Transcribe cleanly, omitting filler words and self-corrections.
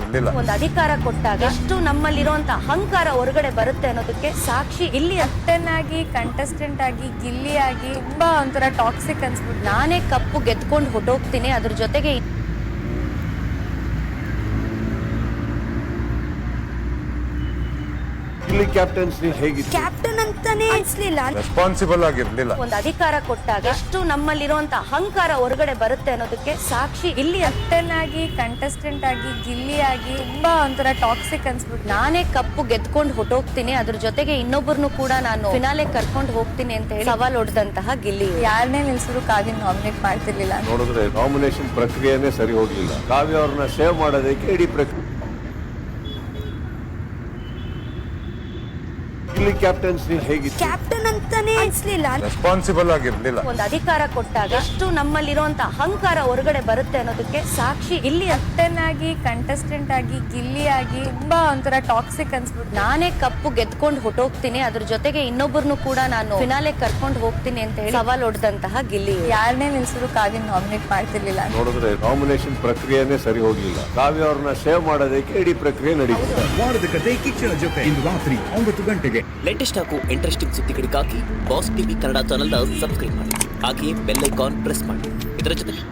ಇರ್ಲಿಲ್ಲ. ಒಂದು ಅಧಿಕಾರ ಕೊಟ್ಟಾಗ ಎಷ್ಟು ನಮ್ಮಲ್ಲಿರುವಂತ ಅಹಂಕಾರ ಹೊರಗಡೆ ಬರುತ್ತೆ ಅನ್ನೋದಕ್ಕೆ ಸಾಕ್ಷಿ ಇಲ್ಲಿ. ಕ್ಯಾಪ್ಟನ್ ಆಗಿ, ಕಂಟೆಸ್ಟೆಂಟ್ ಆಗಿ, ಗಿಲ್ಲಿ ಆಗಿ ತುಂಬಾ ಒಂಥರ ಟಾಕ್ಸಿಕ್ ಅನ್ಸ್ಬಿಟ್ಟು ನಾನೇ ಕಪ್ಪು ಗೆದ್ಕೊಂಡು ಹೊಟ್ಟೋಗ್ತೀನಿ. ಅದ್ರ ಜೊತೆಗೆ ಇಲ್ಲಿ ಕ್ಯಾಪ್ಟನ್ಸಿ ಹೇಗಿತ್ತು? ಕ್ಯಾಪ್ಟನ್ ಅಂತಾನೆ ಅನ್ಸ್ಲಿಲ್ಲ. ರೆಸ್ಪಾನ್ಸಿಬಲ್ ಆಗಿರ್ಲಿಲ್ಲ. ಒಂದು ಅಧಿಕಾರ ಕೊಟ್ಟಾಗ ಎಷ್ಟು ನಮ್ಮಲ್ಲಿರುವಂತ ಅಹಂಕಾರ ಹೊರಗಡೆ ಬರುತ್ತೆ ಅನ್ನೋದಕ್ಕೆ ಸಾಕ್ಷಿ ಇಲ್ಲಿ. ಕ್ಯಾಪ್ಟನ್ ಆಗಿ, ಕಂಟೆಸ್ಟೆಂಟ್ ಆಗಿ, ಗಿಲ್ಲಿ ಆಗಿ ತುಂಬಾ ಒಂಥರ ಟಾಕ್ಸಿಕ್ ಅನ್ಸ್ಬಿಟ್ಟು ನಾನೇ ಕಪ್ಪು ಗೆದ್ಕೊಂಡು ಹೊಟ್ಟೋಗ್ತೀನಿ. ಅದ್ರ ಜೊತೆಗೆ ಇನ್ನೊಬ್ಬರನ್ನು ಕೂಡ ನಾನು ಫಿನಾಲೆ ಕರ್ಕೊಂಡು ಹೋಗ್ತೀನಿ ಅಂತ ಹೇಳಿ ಸವಾಲ್ ಹೊಡೆದಂತಹ ಗಿಲ್ಲಿ. ಯಾರನ್ನೇ ನಿಲ್ಸಿದ್ರು ಕಾವ್ಯ ನಾಮಿನೇಟ್ ಮಾಡ್ತಿರ್ಲಿಲ್ಲ. ನೋಡಿದ್ರೆ ನಾಮಿನೇಷನ್ ಪ್ರಕ್ರಿಯೆನೇ ಸರಿ ಹೋಗ್ಲಿಲ್ಲ. ಕಾವ್ಯ ಅವ್ರನ್ನ ಸೇವ್ ಮಾಡೋದಕ್ಕೆ ಇಡೀ ಪ್ರಕ್ರಿಯೆ. ಇಲ್ಲಿ ಕ್ಯಾಪ್ಟನ್ಸಿ ಹೇಗಿತ್ತು? ಕ್ಯಾಪ್ಟನ್ ಅಂತಾನೆ ಅನ್ಸ್ಲಿಲ್ಲ. ರೆಸ್ಪಾನ್ಸಿಬಲ್ ಆಗಿರ್ಲಿಲ್ಲ. ಒಂದು ಅಧಿಕಾರ ಕೊಟ್ಟಾಗ ಎಷ್ಟು ನಮ್ಮಲ್ಲಿರುವಂತ ಅಹಂಕಾರ ಹೊರಗಡೆ ಬರುತ್ತೆ ಅನ್ನೋದಕ್ಕೆ ಸಾಕ್ಷಿ ಇಲ್ಲಿ. ಕ್ಯಾಪ್ಟನ್ ಆಗಿ, ಕಂಟೆಸ್ಟೆಂಟ್ ಆಗಿ, ಗಿಲ್ಲಿ ಆಗಿ ತುಂಬಾ ಒಂಥರ ಟಾಕ್ಸಿಕ್ ಅನ್ಸ್ಬಿಟ್ಟು ನಾನೇ ಕಪ್ಪು ಗೆದ್ಕೊಂಡು ಹೊಟ್ಟೋಗ್ತೀನಿ. ಅದ್ರ ಜೊತೆಗೆ ಇನ್ನೊಬ್ಬರನ್ನು ಕೂಡ ನಾನು ಫಿನಾಲೆ ಕರ್ಕೊಂಡು ಹೋಗ್ತೀನಿ ಅಂತ ಹೇಳಿ ಸವಾಲ್ ಹೊಡೆದಂತಹ ಗಿಲ್ಲಿ. ಯಾರನ್ನೇ ನಿಲ್ಸಿದ್ರು ಕಾವ್ಯ ನಾಮಿನೇಟ್ ಮಾಡ್ತಿರ್ಲಿಲ್ಲ. ನೋಡಿದ್ರೆ ನಾಮಿನೇಷನ್ ಪ್ರಕ್ರಿಯೆನೇ ಸರಿ ಹೋಗ್ಲಿಲ್ಲ. ಕಾವ್ಯ ಅವ್ರನ್ನ ಸೇವ್ ಮಾಡೋದಕ್ಕೆ ಇಡೀ ಪ್ರಕ್ರಿಯೆ ನಡೀತದೆ. ವಾರದ ಕತೆ ಕಿಚ್ಚನ ಜೊತೆ ಇಂದು ರಾತ್ರಿ 9 ಗಂಟೆಗೆ. ಲೇಟೆಸ್ಟ್ ಹಾಗೂ ಇಂಟ್ರೆಸ್ಟಿಂಗ್ ಸುದ್ದಿಗಳಿಗಾಗಿ ಬಾಸ್ ಟಿವಿ ಕನ್ನಡ ಚಾನೆಲ್ನ ಸಬ್ಸ್ಕ್ರೈಬ್ ಮಾಡಿ. ಹಾಗೆಯೇ ಬೆಲ್ ಐಕಾನ್ ಪ್ರೆಸ್ ಮಾಡಿ. ಇದರ ಜೊತೆಗೆ